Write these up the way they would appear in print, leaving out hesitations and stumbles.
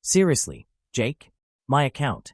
Seriously, Jake? My account?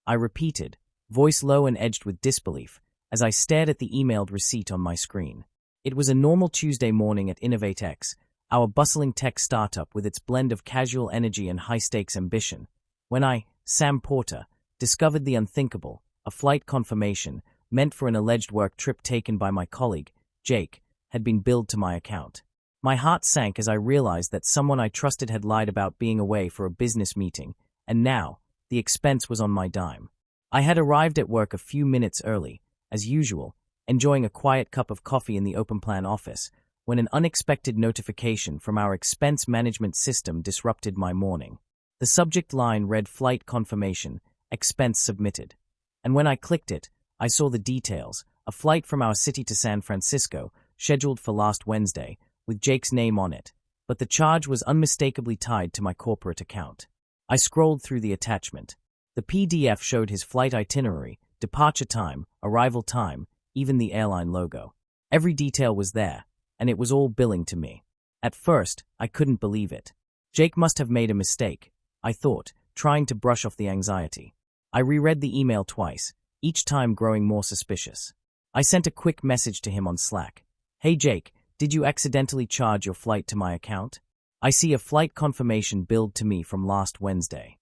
I repeated, voice low and edged with disbelief, as I stared at the emailed receipt on my screen. It was a normal Tuesday morning at InnovateX, our bustling tech startup with its blend of casual energy and high-stakes ambition, when I, Sam Porter, discovered the unthinkable, a flight confirmation, meant for an alleged work trip taken by my colleague, Jake, had been billed to my account. My heart sank as I realized that someone I trusted had lied about being away for a business meeting, and now, the expense was on my dime. I had arrived at work a few minutes early, as usual, enjoying a quiet cup of coffee in the OpenPlan office, when an unexpected notification from our expense management system disrupted my morning. The subject line read Flight Confirmation, Expense Submitted. And when I clicked it, I saw the details, a flight from our city to San Francisco, scheduled for last Wednesday, with Jake's name on it, but the charge was unmistakably tied to my corporate account. I scrolled through the attachment. The PDF showed his flight itinerary, departure time, arrival time, even the airline logo. Every detail was there, and it was all billing to me. At first, I couldn't believe it. Jake must have made a mistake, I thought, trying to brush off the anxiety. I reread the email twice, each time growing more suspicious. I sent a quick message to him on Slack. Hey Jake, did you accidentally charge your flight to my account? I see a flight confirmation billed to me from last Wednesday.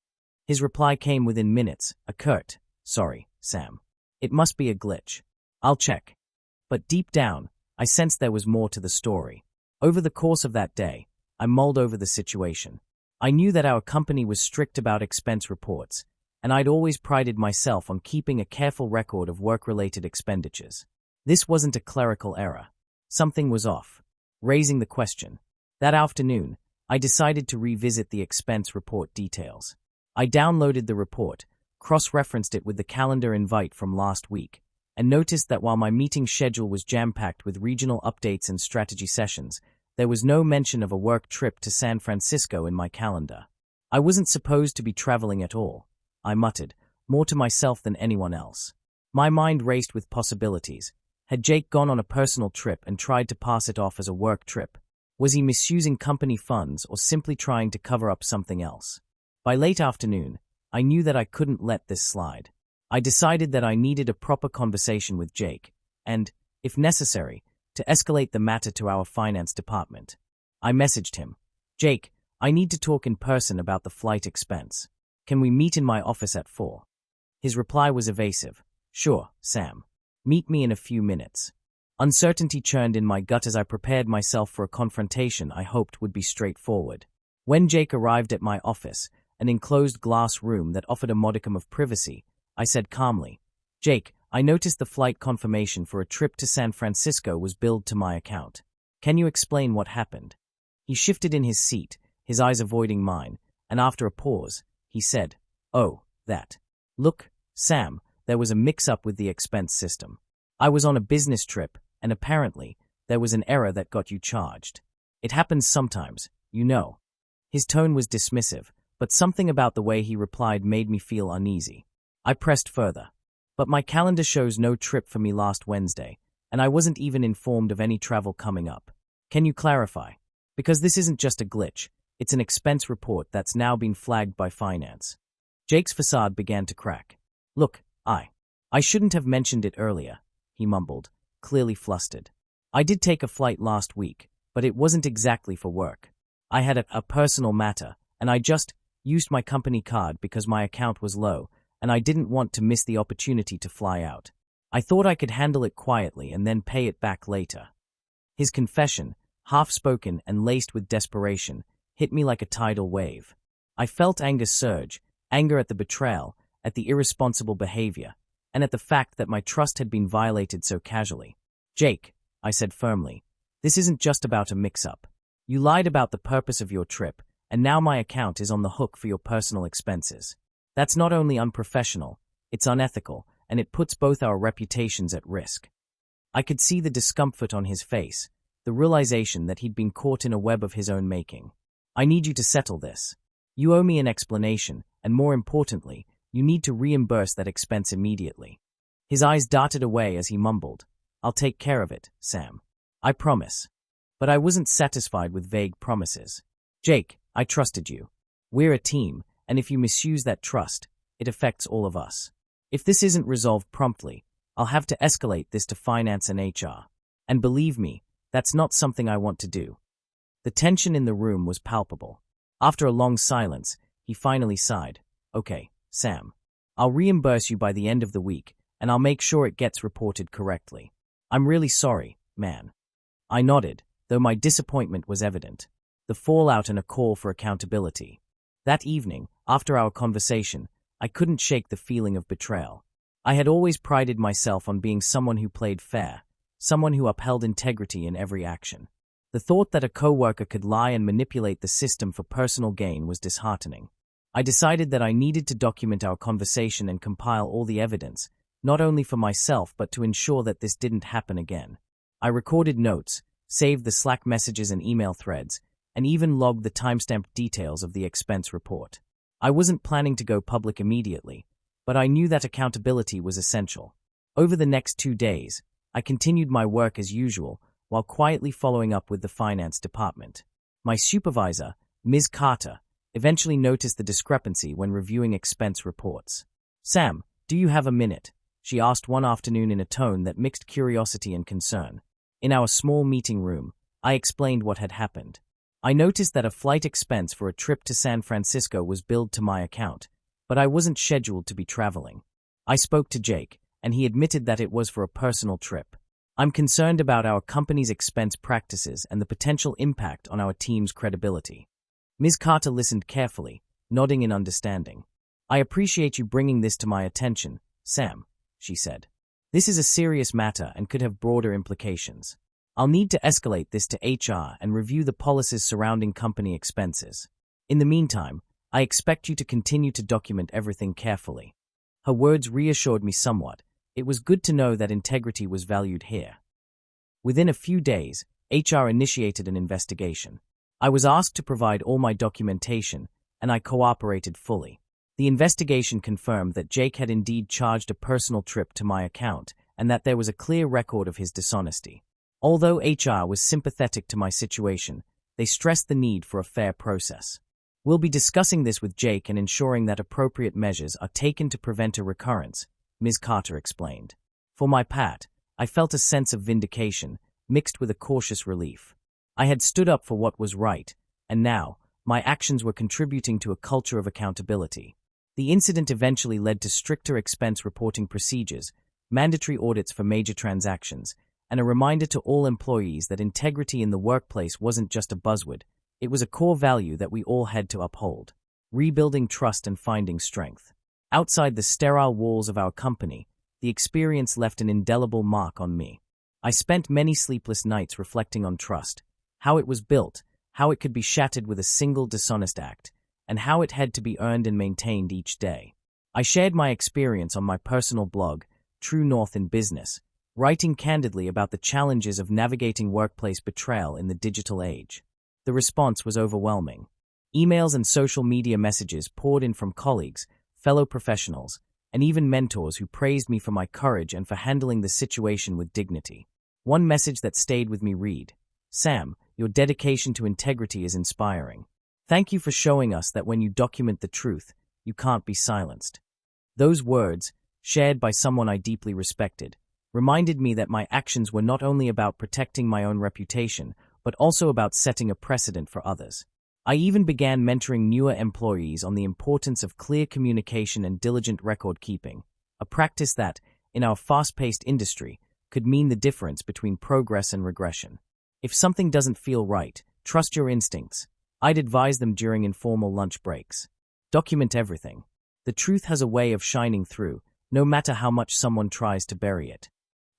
His reply came within minutes, a curt, sorry, Sam. It must be a glitch. I'll check. But deep down, I sensed there was more to the story. Over the course of that day, I mulled over the situation. I knew that our company was strict about expense reports, and I'd always prided myself on keeping a careful record of work-related expenditures. This wasn't a clerical error. Something was off. Raising the question. That afternoon, I decided to revisit the expense report details. I downloaded the report, cross-referenced it with the calendar invite from last week, and noticed that while my meeting schedule was jam-packed with regional updates and strategy sessions, there was no mention of a work trip to San Francisco in my calendar. I wasn't supposed to be traveling at all, I muttered, more to myself than anyone else. My mind raced with possibilities. Had Jake gone on a personal trip and tried to pass it off as a work trip? Was he misusing company funds or simply trying to cover up something else? By late afternoon, I knew that I couldn't let this slide. I decided that I needed a proper conversation with Jake, and, if necessary, to escalate the matter to our finance department. I messaged him. Jake, I need to talk in person about the flight expense. Can we meet in my office at 4? His reply was evasive. Sure, Sam. Meet me in a few minutes. Uncertainty churned in my gut as I prepared myself for a confrontation I hoped would be straightforward. When Jake arrived at my office, an enclosed glass room that offered a modicum of privacy, I said calmly, Jake, I noticed the flight confirmation for a trip to San Francisco was billed to my account. Can you explain what happened? He shifted in his seat, his eyes avoiding mine, and after a pause, he said, Oh, that. Look, Sam, there was a mix-up with the expense system. I was on a business trip, and apparently, there was an error that got you charged. It happens sometimes, you know. His tone was dismissive, but something about the way he replied made me feel uneasy. I pressed further. But my calendar shows no trip for me last Wednesday, and I wasn't even informed of any travel coming up. Can you clarify? Because this isn't just a glitch, it's an expense report that's now been flagged by finance. Jake's facade began to crack. Look, I shouldn't have mentioned it earlier, he mumbled, clearly flustered. I did take a flight last week, but it wasn't exactly for work. I had a personal matter, and I just used my company card because my account was low, and I didn't want to miss the opportunity to fly out. I thought I could handle it quietly and then pay it back later. His confession, half-spoken and laced with desperation, hit me like a tidal wave. I felt anger surge, anger at the betrayal, at the irresponsible behavior, and at the fact that my trust had been violated so casually. Jake, I said firmly, this isn't just about a mix-up. You lied about the purpose of your trip, and now my account is on the hook for your personal expenses. That's not only unprofessional, it's unethical, and it puts both our reputations at risk. I could see the discomfort on his face, the realization that he'd been caught in a web of his own making. I need you to settle this. You owe me an explanation, and more importantly, you need to reimburse that expense immediately. His eyes darted away as he mumbled, I'll take care of it, Sam. I promise. But I wasn't satisfied with vague promises. Jake, I trusted you. We're a team, and if you misuse that trust, it affects all of us. If this isn't resolved promptly, I'll have to escalate this to finance and HR. And believe me, that's not something I want to do. The tension in the room was palpable. After a long silence, he finally sighed. Okay, Sam. I'll reimburse you by the end of the week, and I'll make sure it gets reported correctly. I'm really sorry, man. I nodded, though my disappointment was evident. The fallout and a call for accountability. That evening, after our conversation, I couldn't shake the feeling of betrayal. I had always prided myself on being someone who played fair, someone who upheld integrity in every action. The thought that a coworker could lie and manipulate the system for personal gain was disheartening. I decided that I needed to document our conversation and compile all the evidence, not only for myself but to ensure that this didn't happen again. I recorded notes, saved the Slack messages and email threads, and even logged the timestamped details of the expense report. I wasn't planning to go public immediately, but I knew that accountability was essential. Over the next 2 days, I continued my work as usual, while quietly following up with the finance department. My supervisor, Ms. Carter, eventually noticed the discrepancy when reviewing expense reports. Sam, do you have a minute? She asked one afternoon in a tone that mixed curiosity and concern. In our small meeting room, I explained what had happened. I noticed that a flight expense for a trip to San Francisco was billed to my account, but I wasn't scheduled to be traveling. I spoke to Jake, and he admitted that it was for a personal trip. I'm concerned about our company's expense practices and the potential impact on our team's credibility. Ms. Carter listened carefully, nodding in understanding. I appreciate you bringing this to my attention, Sam, she said. This is a serious matter and could have broader implications. I'll need to escalate this to HR and review the policies surrounding company expenses. In the meantime, I expect you to continue to document everything carefully. Her words reassured me somewhat. It was good to know that integrity was valued here. Within a few days, HR initiated an investigation. I was asked to provide all my documentation, and I cooperated fully. The investigation confirmed that Jake had indeed charged a personal trip to my account, and that there was a clear record of his dishonesty. Although HR was sympathetic to my situation, they stressed the need for a fair process. We'll be discussing this with Jake and ensuring that appropriate measures are taken to prevent a recurrence, Ms. Carter explained. For my part, I felt a sense of vindication, mixed with a cautious relief. I had stood up for what was right, and now, my actions were contributing to a culture of accountability. The incident eventually led to stricter expense reporting procedures, mandatory audits for major transactions, and a reminder to all employees that integrity in the workplace wasn't just a buzzword, it was a core value that we all had to uphold. Rebuilding trust and finding strength. Outside the sterile walls of our company, the experience left an indelible mark on me. I spent many sleepless nights reflecting on trust, how it was built, how it could be shattered with a single dishonest act, and how it had to be earned and maintained each day. I shared my experience on my personal blog, True North in Business, writing candidly about the challenges of navigating workplace betrayal in the digital age. The response was overwhelming. Emails and social media messages poured in from colleagues, fellow professionals, and even mentors who praised me for my courage and for handling the situation with dignity. One message that stayed with me read, Sam, your dedication to integrity is inspiring. Thank you for showing us that when you document the truth, you can't be silenced. Those words, shared by someone I deeply respected, reminded me that my actions were not only about protecting my own reputation, but also about setting a precedent for others. I even began mentoring newer employees on the importance of clear communication and diligent record-keeping, a practice that, in our fast-paced industry, could mean the difference between progress and regression. If something doesn't feel right, trust your instincts. I'd advise them during informal lunch breaks. Document everything. The truth has a way of shining through, no matter how much someone tries to bury it.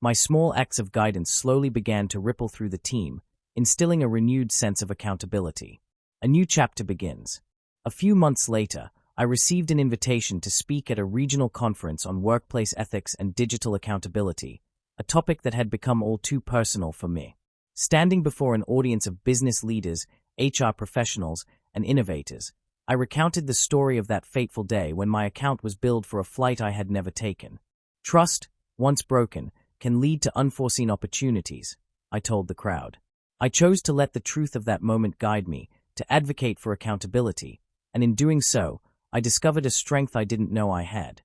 My small acts of guidance slowly began to ripple through the team, instilling a renewed sense of accountability. A new chapter begins. A few months later, I received an invitation to speak at a regional conference on workplace ethics and digital accountability, a topic that had become all too personal for me. Standing before an audience of business leaders, HR professionals, and innovators, I recounted the story of that fateful day when my account was billed for a flight I had never taken. Trust, once broken, can lead to unforeseen opportunities, I told the crowd. I chose to let the truth of that moment guide me, to advocate for accountability, and in doing so, I discovered a strength I didn't know I had.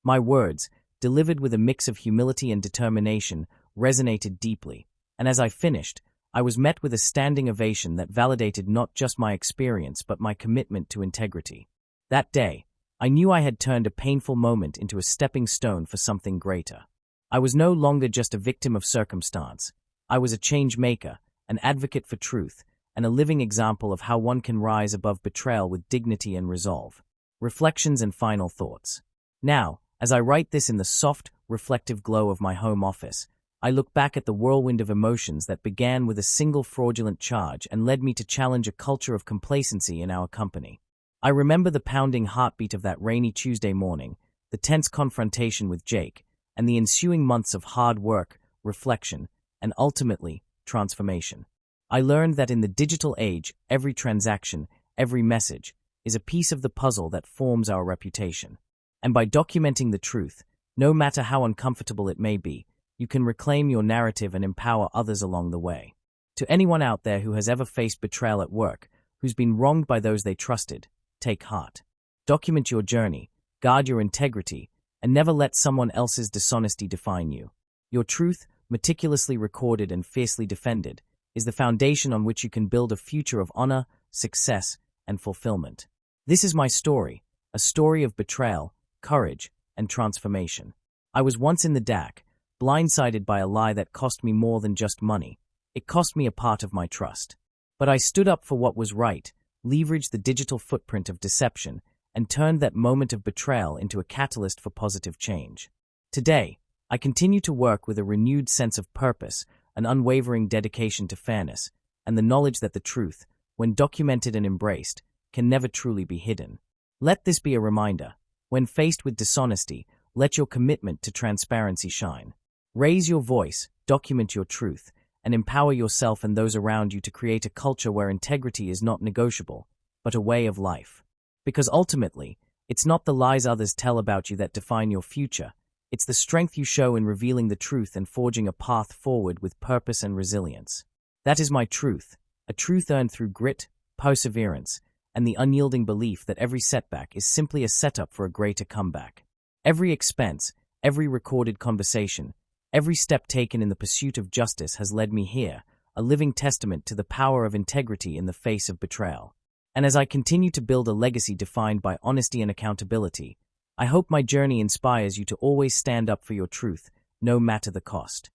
My words, delivered with a mix of humility and determination, resonated deeply, and as I finished, I was met with a standing ovation that validated not just my experience but my commitment to integrity. That day, I knew I had turned a painful moment into a stepping stone for something greater. I was no longer just a victim of circumstance. I was a change maker, an advocate for truth, and a living example of how one can rise above betrayal with dignity and resolve. Reflections and final thoughts. Now, as I write this in the soft, reflective glow of my home office, I look back at the whirlwind of emotions that began with a single fraudulent charge and led me to challenge a culture of complacency in our company. I remember the pounding heartbeat of that rainy Tuesday morning, the tense confrontation with Jake, and the ensuing months of hard work, reflection, and ultimately, transformation. I learned that in the digital age, every transaction, every message, is a piece of the puzzle that forms our reputation. And by documenting the truth, no matter how uncomfortable it may be, you can reclaim your narrative and empower others along the way. To anyone out there who has ever faced betrayal at work, who's been wronged by those they trusted, take heart. Document your journey, guard your integrity, and never let someone else's dishonesty define you. Your truth, meticulously recorded and fiercely defended, is the foundation on which you can build a future of honor, success, and fulfillment. This is my story, a story of betrayal, courage, and transformation. I was once in the dark, blindsided by a lie that cost me more than just money. It cost me a part of my trust. But I stood up for what was right, leveraged the digital footprint of deception, and turned that moment of betrayal into a catalyst for positive change. Today, I continue to work with a renewed sense of purpose, an unwavering dedication to fairness, and the knowledge that the truth, when documented and embraced, can never truly be hidden. Let this be a reminder. When faced with dishonesty, let your commitment to transparency shine. Raise your voice, document your truth, and empower yourself and those around you to create a culture where integrity is not negotiable, but a way of life. Because ultimately, it's not the lies others tell about you that define your future. It's the strength you show in revealing the truth and forging a path forward with purpose and resilience. That is my truth, a truth earned through grit, perseverance, and the unyielding belief that every setback is simply a setup for a greater comeback. Every expense, every recorded conversation, every step taken in the pursuit of justice has led me here, a living testament to the power of integrity in the face of betrayal. And as I continue to build a legacy defined by honesty and accountability, I hope my journey inspires you to always stand up for your truth, no matter the cost.